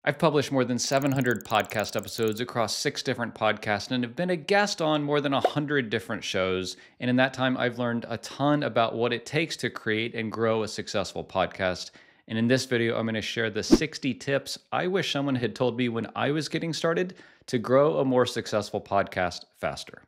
I've published more than 700 podcast episodes across 6 different podcasts and have been a guest on more than 100 different shows. And in that time, I've learned a ton about what it takes to create and grow a successful podcast. And in this video, I'm going to share the 60 tips I wish someone had told me when I was getting started to grow a more successful podcast faster.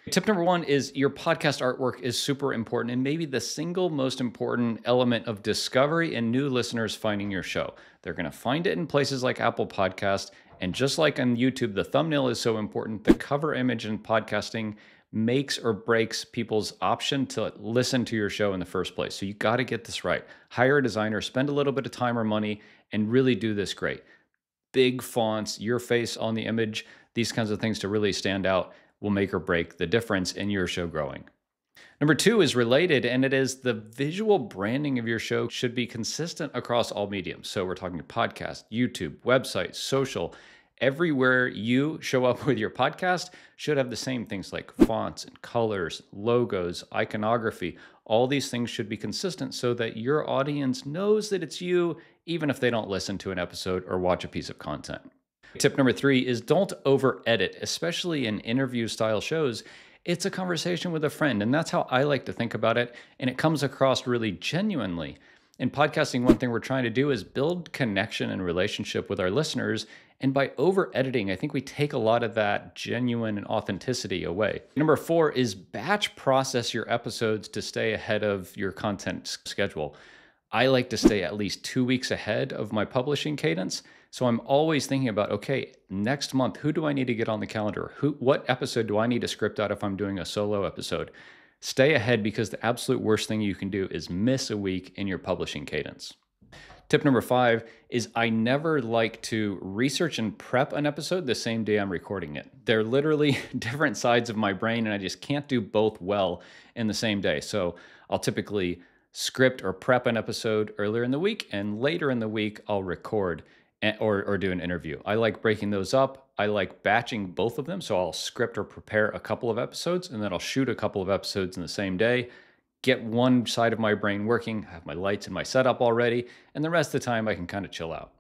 Tip number 1 is your podcast artwork is super important and maybe the single most important element of discovery and new listeners finding your show. They're going to find it in places like Apple Podcast. And just like on YouTube, the thumbnail is so important. The cover image in podcasting makes or breaks people's option to listen to your show in the first place. So you got to get this right. Hire a designer, spend a little bit of time or money, and really do this great. Big fonts, your face on the image, these kinds of things to really stand out will make or break the difference in your show growing. Number 2 is related, and it is the visual branding of your show should be consistent across all mediums. So we're talking podcast, YouTube, website, social. Everywhere you show up with your podcast should have the same things like fonts and colors, logos, iconography. All these things should be consistent so that your audience knows that it's you, even if they don't listen to an episode or watch a piece of content. Tip number 3 is don't over edit, especially in interview style shows. It's a conversation with a friend, and that's how I like to think about it, and it comes across really genuinely. In podcasting, one thing we're trying to do is build connection and relationship with our listeners, and by over editing, I think we take a lot of that genuine and authenticity away. Number 4 is batch process your episodes to stay ahead of your content schedule. I like to stay at least 2 weeks ahead of my publishing cadence. So I'm always thinking about, okay, next month, who do I need to get on the calendar? What episode do I need to script out if I'm doing a solo episode? Stay ahead because the absolute worst thing you can do is miss a week in your publishing cadence. Tip number 5 is I never like to research and prep an episode the same day I'm recording it. They're literally different sides of my brain, and I just can't do both well in the same day. So I'll typically script or prep an episode earlier in the week, and later in the week, I'll record or do an interview. I like breaking those up. I like batching both of them. So I'll script or prepare a couple of episodes, and then I'll shoot a couple of episodes in the same day, get one side of my brain working, have my lights and my setup already, and the rest of the time I can kind of chill out.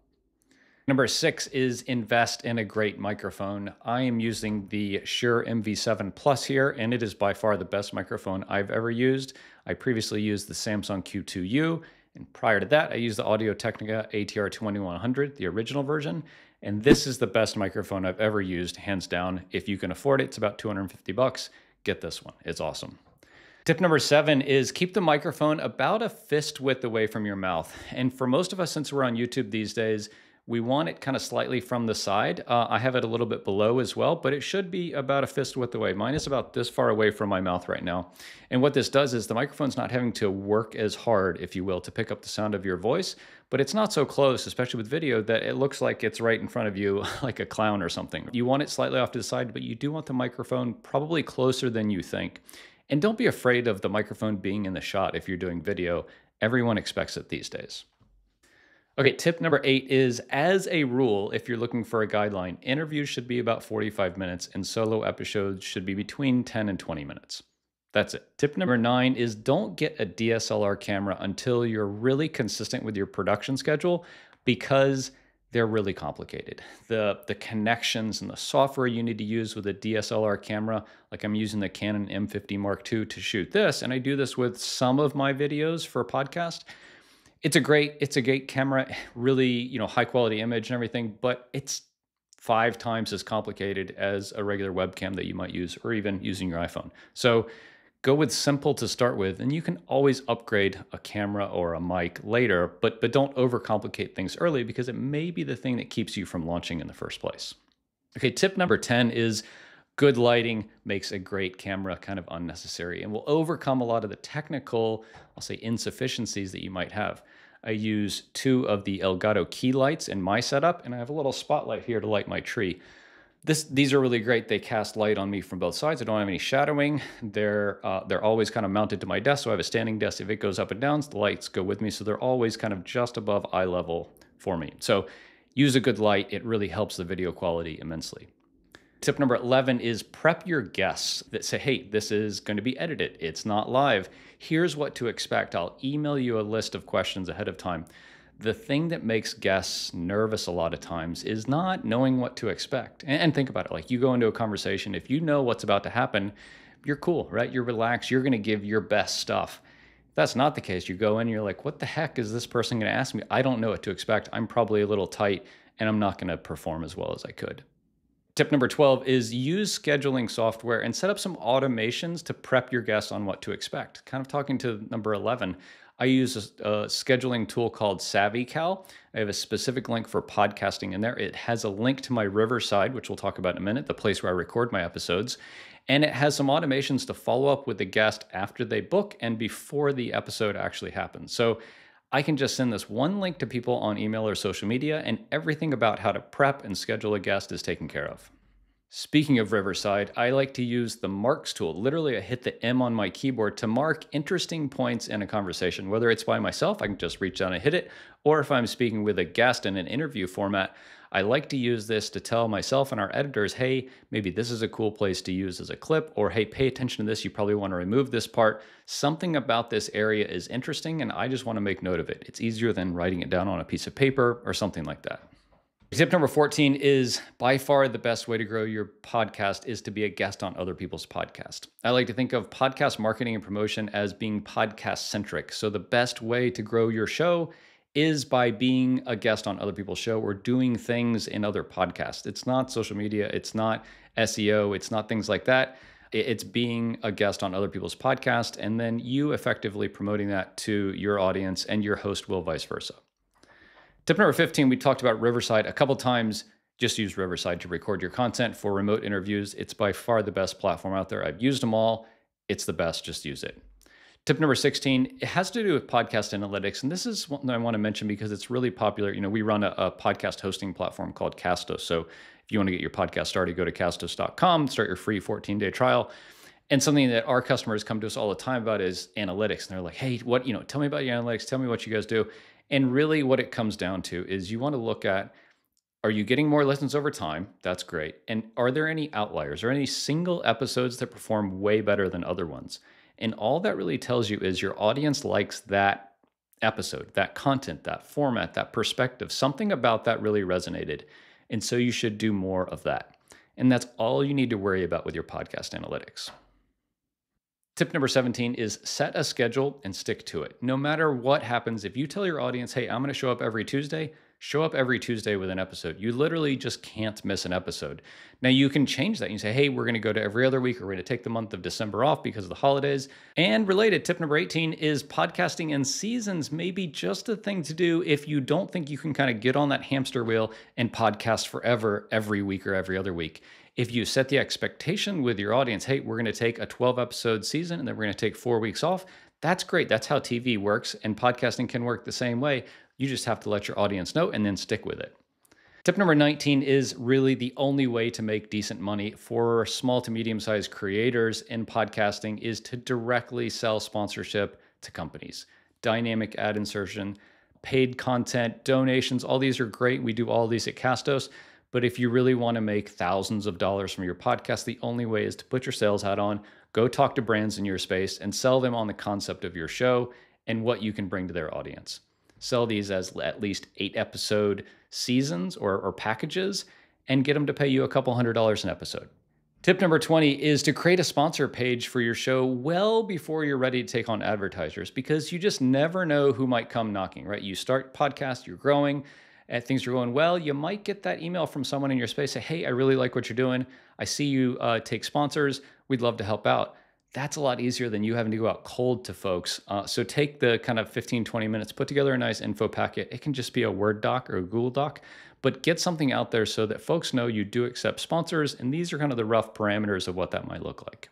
Number 6 is invest in a great microphone. I am using the Shure MV7 Plus here, and it is by far the best microphone I've ever used. I previously used the Samsung Q2U, and prior to that, I used the Audio-Technica ATR 2100, the original version, and this is the best microphone I've ever used, hands down. If you can afford it, it's about $250. Get this one. It's awesome. Tip number 7 is keep the microphone about a fist width away from your mouth. And for most of us, since we're on YouTube these days, we want it kind of slightly from the side. I have it a little bit below as well, but it should be about a fist width away. Mine is about this far away from my mouth right now. And what this does is the microphone's not having to work as hard, if you will, to pick up the sound of your voice, but it's not so close, especially with video, that it looks like it's right in front of you like a clown or something. You want it slightly off to the side, but you do want the microphone probably closer than you think. And don't be afraid of the microphone being in the shot if you're doing video. Everyone expects it these days. Okay, tip number 8 is, as a rule, if you're looking for a guideline, interviews should be about 45 minutes and solo episodes should be between 10 and 20 minutes. That's it. Tip number 9 is don't get a DSLR camera until you're really consistent with your production schedule because they're really complicated. The connections and the software you need to use with a DSLR camera, like I'm using the Canon M50 Mark II to shoot this, and I do this with some of my videos for a podcast. It's a great camera, really, high quality image and everything, but it's 5 times as complicated as a regular webcam that you might use, or even using your iPhone. So go with simple to start with, and you can always upgrade a camera or a mic later, but don't overcomplicate things early because it may be the thing that keeps you from launching in the first place. Okay, tip number 10 is good lighting makes a great camera kind of unnecessary and will overcome a lot of the technical, I'll say, insufficiencies that you might have. I use 2 of the Elgato key lights in my setup, and I have a little spotlight here to light my tree. These are really great. They cast light on me from both sides. I don't have any shadowing. They're always kind of mounted to my desk, so I have a standing desk. If it goes up and down, the lights go with me, so they're always kind of just above eye level for me. So use a good light. It really helps the video quality immensely. Tip number 11 is prep your guests that say, hey, this is going to be edited. It's not live. Here's what to expect. I'll email you a list of questions ahead of time. The thing that makes guests nervous a lot of times is not knowing what to expect. And think about it, like you go into a conversation, if you know what's about to happen, you're cool, right? You're relaxed, you're going to give your best stuff. If that's not the case, you go in, you're like, what the heck is this person going to ask me? I don't know what to expect. I'm probably a little tight and I'm not going to perform as well as I could. Tip number 12 is use scheduling software and set up some automations to prep your guests on what to expect. Kind of talking to number 11, I use a scheduling tool called SavvyCal. I have a specific link for podcasting in there. It has a link to my Riverside, which we'll talk about in a minute, the place where I record my episodes. And it has some automations to follow up with the guest after they book and before the episode actually happens. So I can just send this one link to people on email or social media, and everything about how to prep and schedule a guest is taken care of. Speaking of Riverside, I like to use the marks tool. Literally, I hit the M on my keyboard to mark interesting points in a conversation. Whether it's by myself, I can just reach down and hit it, or if I'm speaking with a guest in an interview format, I like to use this to tell myself and our editors, hey, maybe this is a cool place to use as a clip, or hey, pay attention to this, you probably want to remove this part. Something about this area is interesting, and I just want to make note of it. It's easier than writing it down on a piece of paper or something like that. Tip number 14 is by far the best way to grow your podcast is to be a guest on other people's podcasts. I like to think of podcast marketing and promotion as being podcast centric. So the best way to grow your show is by being a guest on other people's show or doing things in other podcasts. It's not social media, it's not SEO, it's not things like that. It's being a guest on other people's podcasts and then you effectively promoting that to your audience and your host will vice versa. Tip number 15, we talked about Riverside a couple times. Just use Riverside to record your content for remote interviews. It's by far the best platform out there. I've used them all. It's the best. Just use it. Tip number 16, it has to do with podcast analytics. And this is one that I want to mention because it's really popular. You know, we run a podcast hosting platform called Castos. So if you want to get your podcast started, go to castos.com, start your free 14-day trial. And something that our customers come to us all the time about is analytics. And they're like, hey, tell me about your analytics. Tell me what you guys do. And really what it comes down to is you want to look at, are you getting more listens over time? That's great. And are there any outliers or any single episodes that perform way better than other ones? And all that really tells you is your audience likes that episode, that content, that format, that perspective. Something about that really resonated. And so you should do more of that. And that's all you need to worry about with your podcast analytics. Tip number 17 is set a schedule and stick to it. No matter what happens, if you tell your audience, hey, I'm going to show up every Tuesday with an episode. You literally just can't miss an episode. Now you can change that. You say, hey, we're going to go to every other week, or we're going to take the month of December off because of the holidays. And related, tip number 18 is podcasting in seasons may be just a thing to do if you don't think you can kind of get on that hamster wheel and podcast forever every week or every other week. If you set the expectation with your audience, hey, we're going to take a 12 episode season and then we're going to take 4 weeks off. That's great. That's how TV works. And podcasting can work the same way. You just have to let your audience know and then stick with it. Tip number 19 is really the only way to make decent money for small to medium-sized creators in podcasting is to directly sell sponsorship to companies. Dynamic ad insertion, paid content, donations, all these are great. We do all these at Castos. But if you really want to make thousands of dollars from your podcast, the only way is to put your sales hat on, go talk to brands in your space, and sell them on the concept of your show and what you can bring to their audience. Sell these as at least 8-episode seasons or packages and get them to pay you a couple $100s an episode. Tip number 20 is to create a sponsor page for your show well before you're ready to take on advertisers because you just never know who might come knocking, right? You start podcast, you're growing, and things are going well, you might get that email from someone in your space say, hey, I really like what you're doing. I see you take sponsors. We'd love to help out. That's a lot easier than you having to go out cold to folks. So take the kind of 15, 20 minutes, put together a nice info packet. It can just be a Word doc or a Google doc, but get something out there so that folks know you do accept sponsors. And these are kind of the rough parameters of what that might look like.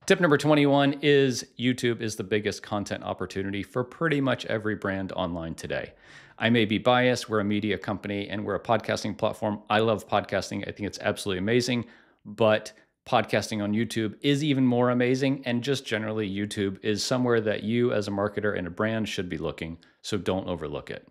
Tip number 21 is YouTube is the biggest content opportunity for pretty much every brand online today. I may be biased. We're a media company and we're a podcasting platform. I love podcasting. I think it's absolutely amazing, but podcasting on YouTube is even more amazing. And just generally, YouTube is somewhere that you as a marketer and a brand should be looking. So don't overlook it.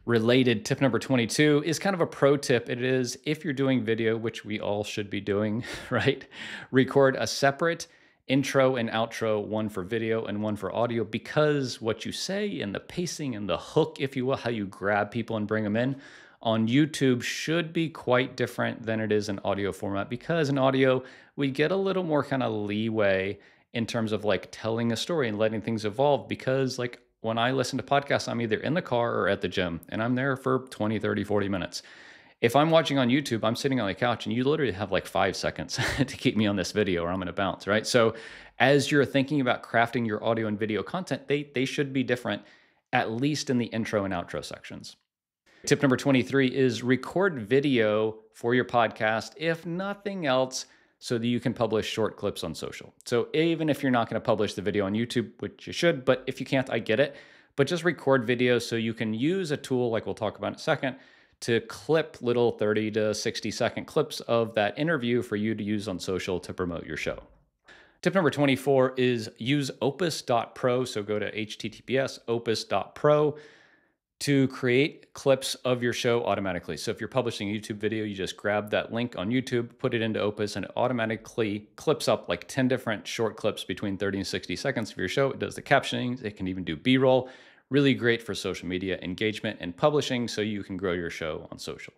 Related, tip number 22 is kind of a pro tip. It is if you're doing video, which we all should be doing, right? Record a separate intro and outro, one for video and one for audio, because what you say and the pacing and the hook, if you will, how you grab people and bring them in on YouTube should be quite different than it is in audio format, because in audio, we get a little more kind of leeway in terms of like telling a story and letting things evolve. Because like when I listen to podcasts, I'm either in the car or at the gym, and I'm there for 20, 30, 40 minutes. If I'm watching on YouTube, I'm sitting on the couch and you literally have like 5 seconds to keep me on this video or I'm going to bounce, right? So as you're thinking about crafting your audio and video content, they should be different, at least in the intro and outro sections. Tip number 23 is record video for your podcast, if nothing else, so that you can publish short clips on social. So even if you're not going to publish the video on YouTube, which you should, but if you can't, I get it. But just record video so you can use a tool like we'll talk about in a second to clip little 30 to 60-second clips of that interview for you to use on social to promote your show. Tip number 24 is use opus.pro. So go to https://opus.pro to create clips of your show automatically. So if you're publishing a YouTube video, you just grab that link on YouTube, put it into Opus, and it automatically clips up like 10 different short clips between 30 and 60 seconds of your show. It does the captioning. It can even do B-roll. Really great for social media engagement and publishing so you can grow your show on social.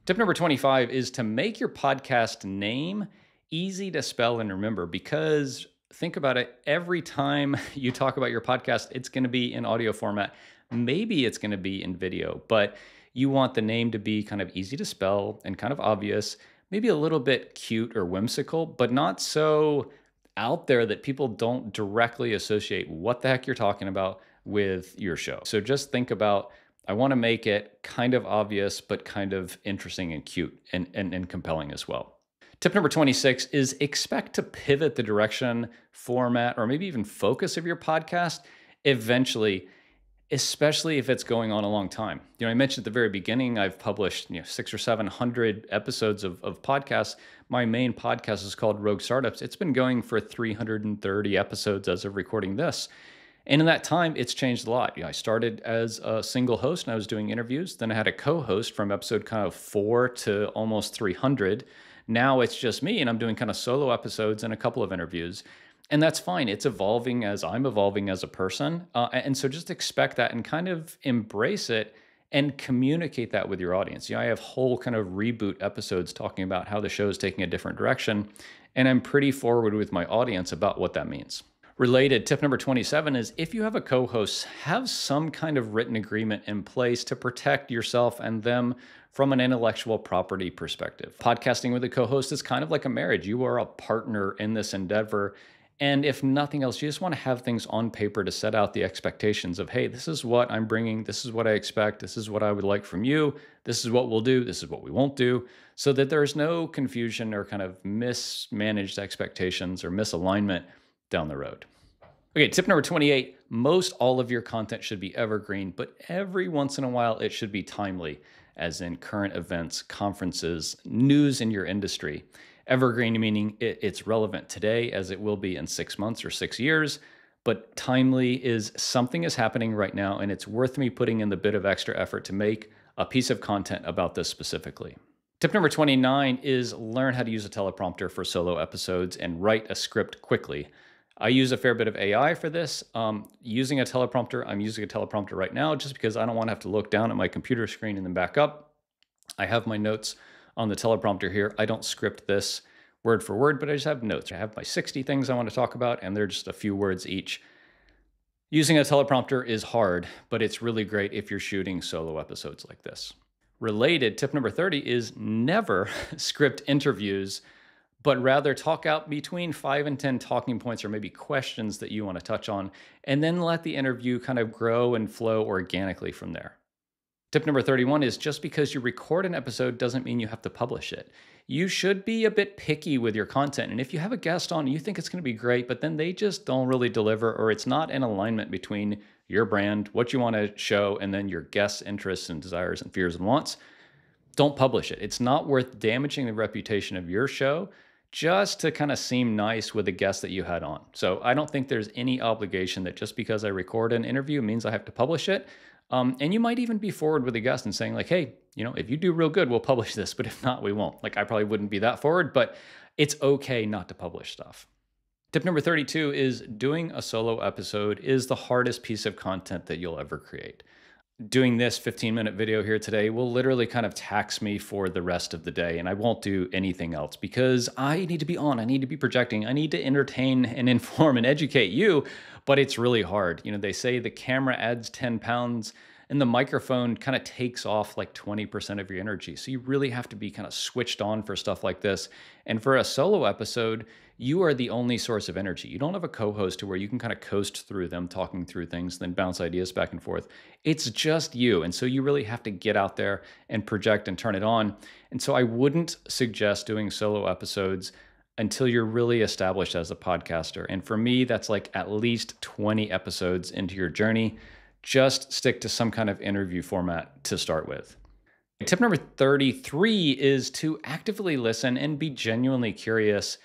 Tip number 25 is to make your podcast name easy to spell and remember, because think about it, every time you talk about your podcast, it's going to be in audio format. Maybe it's going to be in video, but you want the name to be kind of easy to spell and kind of obvious, maybe a little bit cute or whimsical, but not so out there that people don't directly associate what the heck you're talking about with your show. So just think about, I want to make it kind of obvious, but kind of interesting and cute and compelling as well. Tip number 26 is expect to pivot the direction, format, or maybe even focus of your podcast eventually, especially if it's going on a long time. I mentioned at the very beginning, I've published 600 or 700 episodes of podcasts. My main podcast is called Rogue Startups. It's been going for 330 episodes as of recording this. And in that time, it's changed a lot. I started as a single host and I was doing interviews. Then I had a co-host from episode kind of 4 to almost 300. Now it's just me and I'm doing kind of solo episodes and a couple of interviews. And that's fine. It's evolving as I'm evolving as a person. And so just expect that and kind of embrace it and communicate that with your audience. I have whole kind of reboot episodes talking about how the show is taking a different direction. And I'm pretty forward with my audience about what that means. Related, tip number 27 is if you have a co-host, have some kind of written agreement in place to protect yourself and them from an intellectual property perspective. Podcasting with a co-host is kind of like a marriage. You are a partner in this endeavor. And if nothing else, you just want to have things on paper to set out the expectations of, hey, this is what I'm bringing. This is what I expect. This is what I would like from you. This is what we'll do. This is what we won't do, so that there's no confusion or kind of mismanaged expectations or misalignment down the road. Okay, tip number 28, most all of your content should be evergreen, but every once in a while it should be timely, as in current events, conferences, news in your industry. Evergreen meaning it's relevant today as it will be in 6 months or 6 years, but timely is something is happening right now and it's worth me putting in the bit of extra effort to make a piece of content about this specifically. Tip number 29 is learn how to use a teleprompter for solo episodes and write a script quickly. I use a fair bit of AI for this. Using a teleprompter, I'm using a teleprompter right now just because I don't want to have to look down at my computer screen and then back up. I have my notes on the teleprompter here. I don't script this word for word, but I just have notes. I have my 60 things I want to talk about, and they're just a few words each. Using a teleprompter is hard, but it's really great if you're shooting solo episodes like this. Related, tip number 30 is never script interviews, but rather talk out between 5 and 10 talking points or maybe questions that you want to touch on, and then let the interview kind of grow and flow organically from there. Tip number 31 is just because you record an episode doesn't mean you have to publish it. You should be a bit picky with your content. And if you have a guest on, you think it's going to be great, but then they just don't really deliver, or it's not in alignment between your brand, what you want to show, and then your guest's interests and desires and fears and wants, don't publish it. It's not worth damaging the reputation of your show just to kind of seem nice with the guest that you had on. So I don't think there's any obligation that just because I record an interview means I have to publish it. And you might even be forward with a guest and saying like, hey, if you do real good, we'll publish this, but if not, we won't. Like I probably wouldn't be that forward, but it's okay not to publish stuff. Tip number 32 is doing a solo episode is the hardest piece of content that you'll ever create. Doing this 15-minute video here today will literally kind of tax me for the rest of the day, and I won't do anything else because I need to be on, I need to be projecting, I need to entertain and inform and educate you, but it's really hard. You know, they say the camera adds 10 pounds and the microphone kind of takes off like 20% of your energy. So you really have to be kind of switched on for stuff like this. And for a solo episode, you are the only source of energy. You don't have a co-host to where you can kind of coast through them, talking through things, then bounce ideas back and forth. It's just you. And so you really have to get out there and project and turn it on. And so I wouldn't suggest doing solo episodes until you're really established as a podcaster. And for me, that's like at least 20 episodes into your journey. Just stick to some kind of interview format to start with. Tip number 33 is to actively listen and be genuinely curious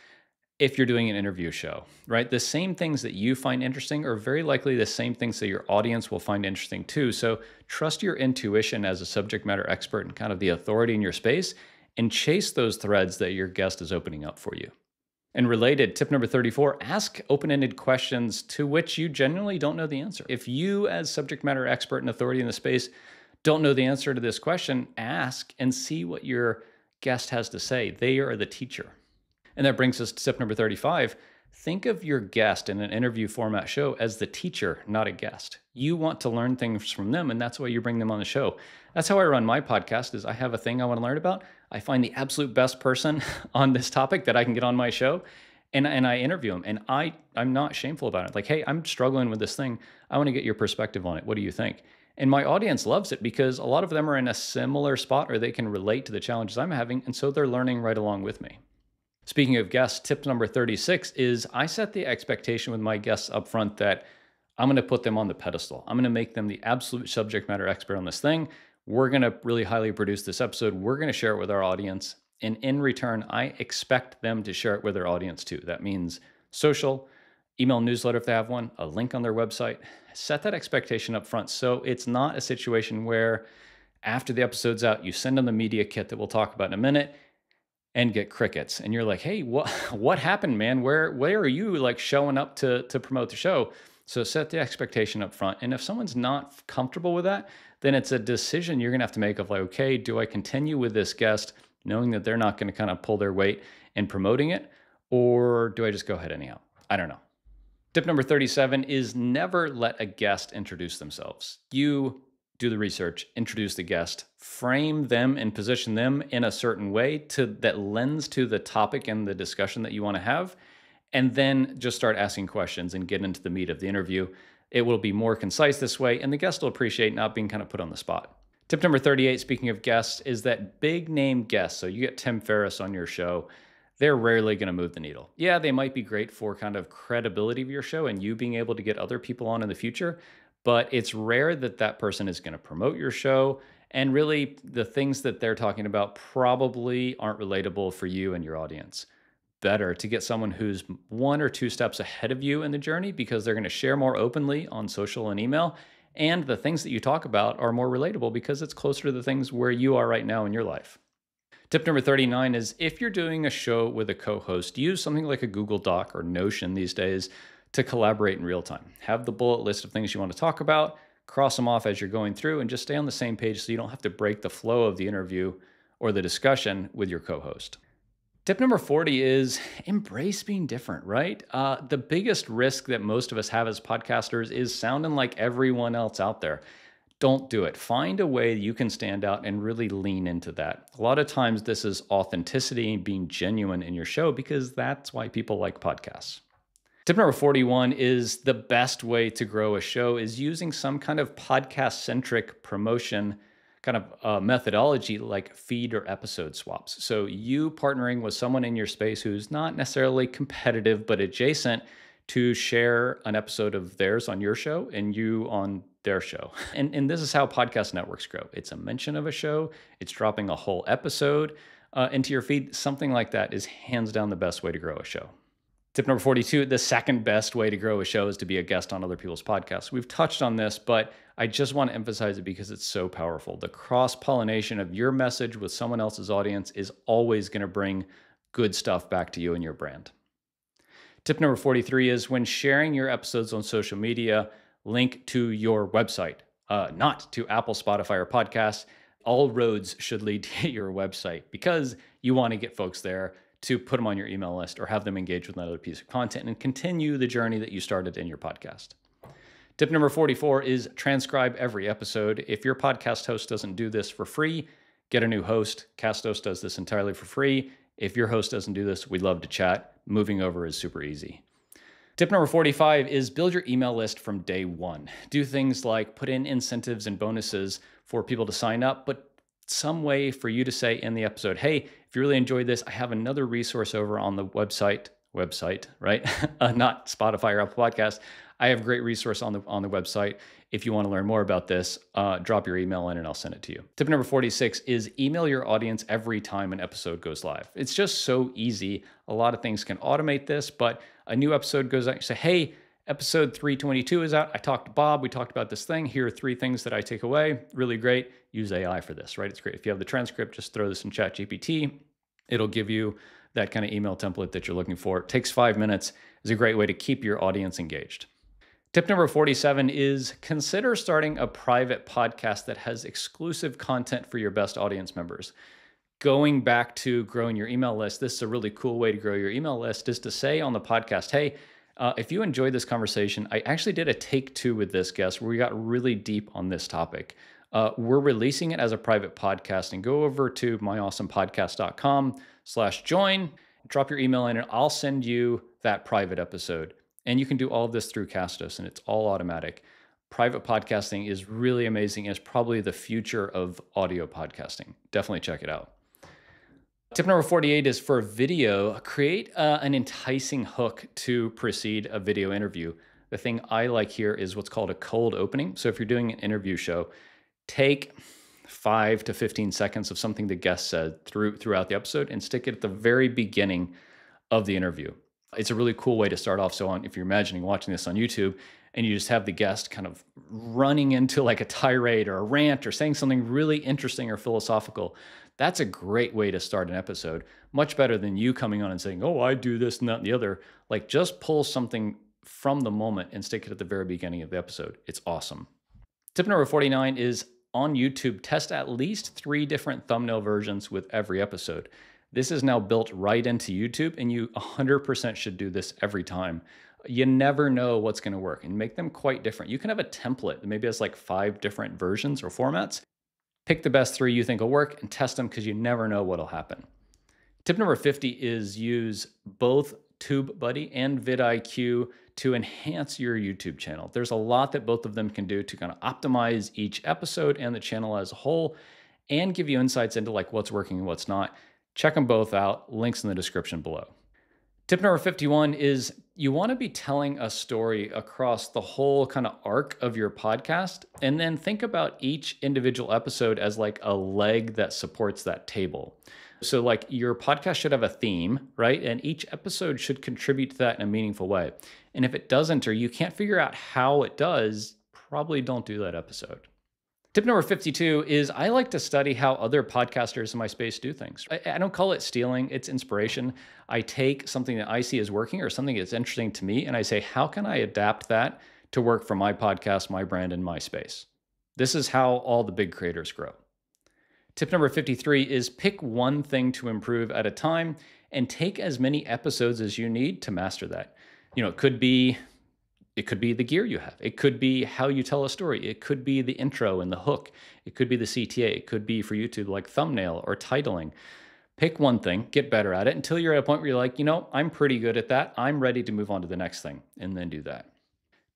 if you're doing an interview show, right? The same things that you find interesting are very likely the same things that your audience will find interesting too. So trust your intuition as a subject matter expert and kind of the authority in your space, and chase those threads that your guest is opening up for you. And related, tip number 34, ask open-ended questions to which you genuinely don't know the answer. If you, as subject matter expert and authority in the space, don't know the answer to this question, ask and see what your guest has to say. They are the teacher. And that brings us to tip number 35. Think of your guest in an interview format show as the teacher, not a guest. You want to learn things from them, and that's why you bring them on the show. That's how I run my podcast. Is I have a thing I want to learn about. I find the absolute best person on this topic that I can get on my show, and I interview them. And I'm not shameful about it. Like, hey, I'm struggling with this thing. I want to get your perspective on it. What do you think? And my audience loves it because a lot of them are in a similar spot, or they can relate to the challenges I'm having, and so they're learning right along with me. Speaking of guests, tip number 36 is I set the expectation with my guests up front that I'm going to put them on the pedestal. I'm going to make them the absolute subject matter expert on this thing. We're going to really highly produce this episode. We're going to share it with our audience. And in return, I expect them to share it with their audience too. That means social, email newsletter if they have one, a link on their website. Set that expectation up front. So it's not a situation where after the episode's out, you send them the media kit that we'll talk about in a minute and get crickets. And you're like, hey, what happened, man? Where are you like showing up to promote the show? So set the expectation up front. And if someone's not comfortable with that, then it's a decision you're gonna have to make of like, okay, do I continue with this guest knowing that they're not gonna kind of pull their weight in promoting it? Or do I just go ahead anyhow? I don't know. Tip number 37 is never let a guest introduce themselves. You do the research, introduce the guest, frame them and position them in a certain way that lends to the topic and the discussion that you want to have, and then just start asking questions and get into the meat of the interview. It will be more concise this way, and the guest will appreciate not being kind of put on the spot. Tip number 38, speaking of guests, is that big name guests. So you get Tim Ferriss on your show, they're rarely going to move the needle. Yeah, they might be great for kind of credibility of your show and you being able to get other people on in the future, but it's rare that that person is going to promote your show. And really, the things that they're talking about probably aren't relatable for you and your audience. Better to get someone who's 1 or 2 steps ahead of you in the journey because they're going to share more openly on social and email. And the things that you talk about are more relatable because it's closer to the things where you are right now in your life. Tip number 39 is if you're doing a show with a co-host, use something like a Google Doc or Notion these days to collaborate in real time. Have the bullet list of things you want to talk about, cross them off as you're going through, and just stay on the same page so you don't have to break the flow of the interview or the discussion with your co-host. Tip number 40 is embrace being different, right? The biggest risk that most of us have as podcasters is sounding like everyone else out there. Don't do it. Find a way you can stand out and really lean into that. A lot of times this is authenticity and being genuine in your show because that's why people like podcasts. Tip number 41 is the best way to grow a show is using some kind of podcast-centric promotion kind of methodology like feed or episode swaps. So you partnering with someone in your space who's not necessarily competitive but adjacent to share an episode of theirs on your show and you on their show. And this is how podcast networks grow. It's a mention of a show. It's dropping a whole episode into your feed. Something like that is hands down the best way to grow a show. Tip number 42, the second best way to grow a show is to be a guest on other people's podcasts. We've touched on this, but I just want to emphasize it because it's so powerful. The cross-pollination of your message with someone else's audience is always going to bring good stuff back to you and your brand. Tip number 43 is when sharing your episodes on social media, link to your website, not to Apple, Spotify, or podcasts. All roads should lead to your website because you want to get folks there to put them on your email list or have them engage with another piece of content and continue the journey that you started in your podcast. Tip number 44 is transcribe every episode. If your podcast host doesn't do this for free, get a new host. Castos does this entirely for free. If your host doesn't do this, we'd love to chat. Moving over is super easy. Tip number 45 is build your email list from day one. Do things like put in incentives and bonuses for people to sign up, but some way for you to say in the episode, hey, if you really enjoyed this, I have another resource over on the website, right? Not Spotify or Apple Podcasts. I have a great resource on the website. If you want to learn more about this, drop your email in and I'll send it to you. Tip number 46 is email your audience every time an episode goes live. It's just so easy. A lot of things can automate this, but a new episode goes out, you say, hey, episode 322 is out. I talked to Bob. We talked about this thing. Here are 3 things that I take away. Really great. Use AI for this, right? It's great. If you have the transcript, just throw this in ChatGPT. It'll give you that kind of email template that you're looking for. It takes 5 minutes. It's a great way to keep your audience engaged. Tip number 47 is consider starting a private podcast that has exclusive content for your best audience members. Going back to growing your email list, this is a really cool way to grow your email list, is to say on the podcast, hey, if you enjoyed this conversation, I actually did a take 2 with this guest where we got really deep on this topic. We're releasing it as a private podcast, and go over to myawesomepodcast.com/join, drop your email in, and I'll send you that private episode. And you can do all of this through Castos, and it's all automatic. Private podcasting is really amazing. It's probably the future of audio podcasting. Definitely check it out. Tip number 48 is for video, create an enticing hook to precede a video interview. The thing I like here is what's called a cold opening. So if you're doing an interview show, take 5 to 15 seconds of something the guest said throughout the episode and stick it at the very beginning of the interview. It's a really cool way to start off. So if you're imagining watching this on YouTube and you just have the guest kind of running into like a tirade or a rant or saying something really interesting or philosophical, that's a great way to start an episode. Much better than you coming on and saying, oh, I do this and that and the other. Like, just pull something from the moment and stick it at the very beginning of the episode. It's awesome. Tip number 49 is on YouTube, test at least 3 different thumbnail versions with every episode. This is now built right into YouTube, and you 100% should do this every time. You never know what's going to work, and make them quite different. You can have a template that maybe has like 5 different versions or formats. Pick the best 3 you think will work and test them, because you never know what'll happen. Tip number 50 is use both TubeBuddy and vidIQ to enhance your YouTube channel. There's a lot that both of them can do to kind of optimize each episode and the channel as a whole, and give you insights into like what's working and what's not. Check them both out. Links in the description below. Tip number 51 is you want to be telling a story across the whole kind of arc of your podcast, and then think about each individual episode as like a leg that supports that table. So like your podcast should have a theme, right? And each episode should contribute to that in a meaningful way. And if it doesn't, or you can't figure out how it does, probably don't do that episode. Tip number 52 is I like to study how other podcasters in my space do things. I don't call it stealing, it's inspiration. I take something that I see as working or something that's interesting to me, and I say, how can I adapt that to work for my podcast, my brand, and my space? This is how all the big creators grow. Tip number 53 is pick one thing to improve at a time and take as many episodes as you need to master that. You know, it could be the gear you have. It could be how you tell a story. It could be the intro and the hook. It could be the CTA. It could be for YouTube like thumbnail or titling. Pick one thing, get better at it until you're at a point where you're like, you know, I'm pretty good at that. I'm ready to move on to the next thing, and then do that.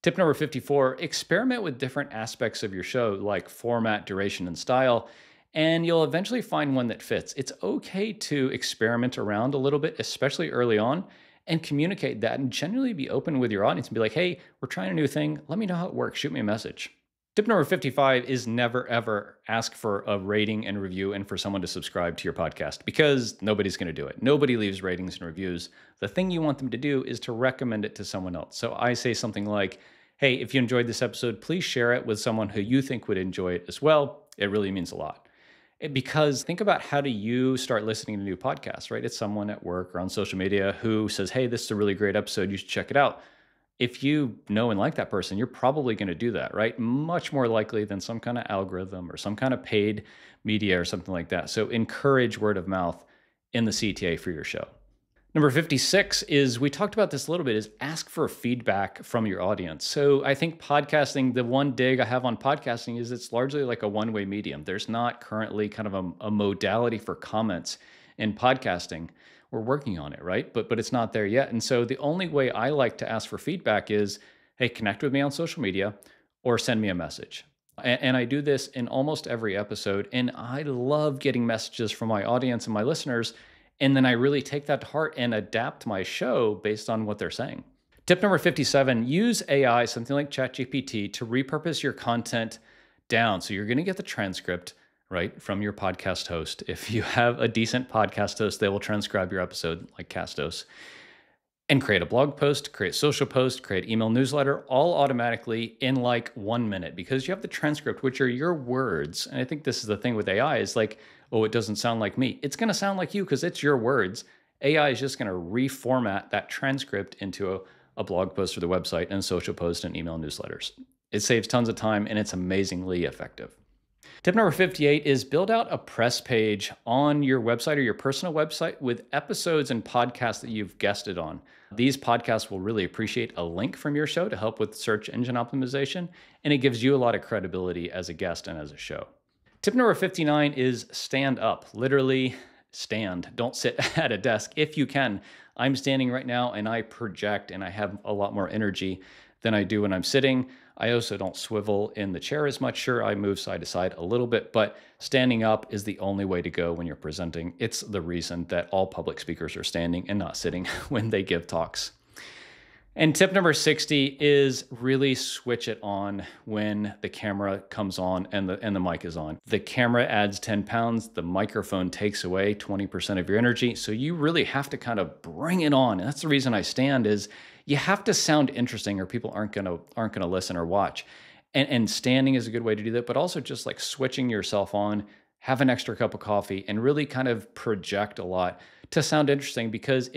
Tip number 54, experiment with different aspects of your show like format, duration, and style, and you'll eventually find one that fits. It's okay to experiment around a little bit, especially early on, and communicate that and generally be open with your audience and be like, hey, we're trying a new thing. Let me know how it works. Shoot me a message. Tip number 55 is never, ever ask for a rating and review and for someone to subscribe to your podcast, because nobody's going to do it. Nobody leaves ratings and reviews. The thing you want them to do is to recommend it to someone else. So I say something like, hey, if you enjoyed this episode, please share it with someone who you think would enjoy it as well. It really means a lot. Because think about, how do you start listening to new podcasts, right? It's someone at work or on social media who says, "Hey, this is a really great episode. You should check it out." If you know and like that person, you're probably going to do that, right? Much more likely than some kind of algorithm or some kind of paid media or something like that. So encourage word of mouth in the CTA for your show. Number 56 is, we talked about this a little bit, is ask for feedback from your audience. So I think podcasting, the one dig I have on podcasting is it's largely like a one-way medium. There's not currently kind of a modality for comments in podcasting. We're working on it, right? But it's not there yet. And so the only way I like to ask for feedback is, hey, connect with me on social media or send me a message. And I do this in almost every episode. And I love getting messages from my audience and my listeners, and then I really take that to heart and adapt my show based on what they're saying. Tip number 57, use AI, something like ChatGPT, to repurpose your content down. So you're going to get the transcript, right, from your podcast host. If you have a decent podcast host, they will transcribe your episode like Castos, and create a blog post, create social post, create email newsletter, all automatically in like 1 minute, because you have the transcript, which are your words. And I think this is the thing with AI, is like, oh, it doesn't sound like me. It's going to sound like you because it's your words. AI is just going to reformat that transcript into a blog post for the website and social post and email newsletters. It saves tons of time and it's amazingly effective. Tip number 58 is build out a press page on your website or your personal website with episodes and podcasts that you've guested on. These podcasts will really appreciate a link from your show to help with search engine optimization, and it gives you a lot of credibility as a guest and as a show. Tip number 59 is stand up. Literally stand. Don't sit at a desk if you can. I'm standing right now and I project and I have a lot more energy than I do when I'm sitting. I also don't swivel in the chair as much. Sure, I move side to side a little bit, but standing up is the only way to go when you're presenting. It's the reason that all public speakers are standing and not sitting when they give talks. And tip number 60 is really switch it on when the camera comes on and the mic is on. The camera adds 10 pounds, the microphone takes away 20% of your energy. So you really have to kind of bring it on. And that's the reason I stand, is you have to sound interesting or people aren't gonna listen or watch. And standing is a good way to do that, but also just like switching yourself on, have an extra cup of coffee, and really kind of project a lot to sound interesting, because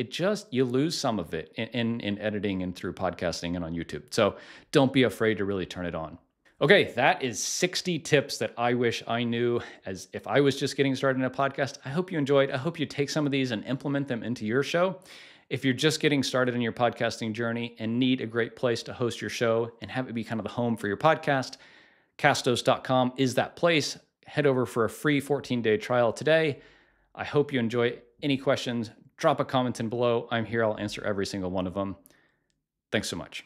you lose some of it in editing and through podcasting and on YouTube. So don't be afraid to really turn it on. Okay, that is 60 tips that I wish I knew as if I was just getting started in a podcast. I hope you enjoyed. I hope you take some of these and implement them into your show. If you're just getting started in your podcasting journey and need a great place to host your show and have it be kind of the home for your podcast, castos.com is that place. Head over for a free 14-day trial today. I hope you enjoy. Any questions, drop a comment in below. I'm here. I'll answer every single one of them. Thanks so much.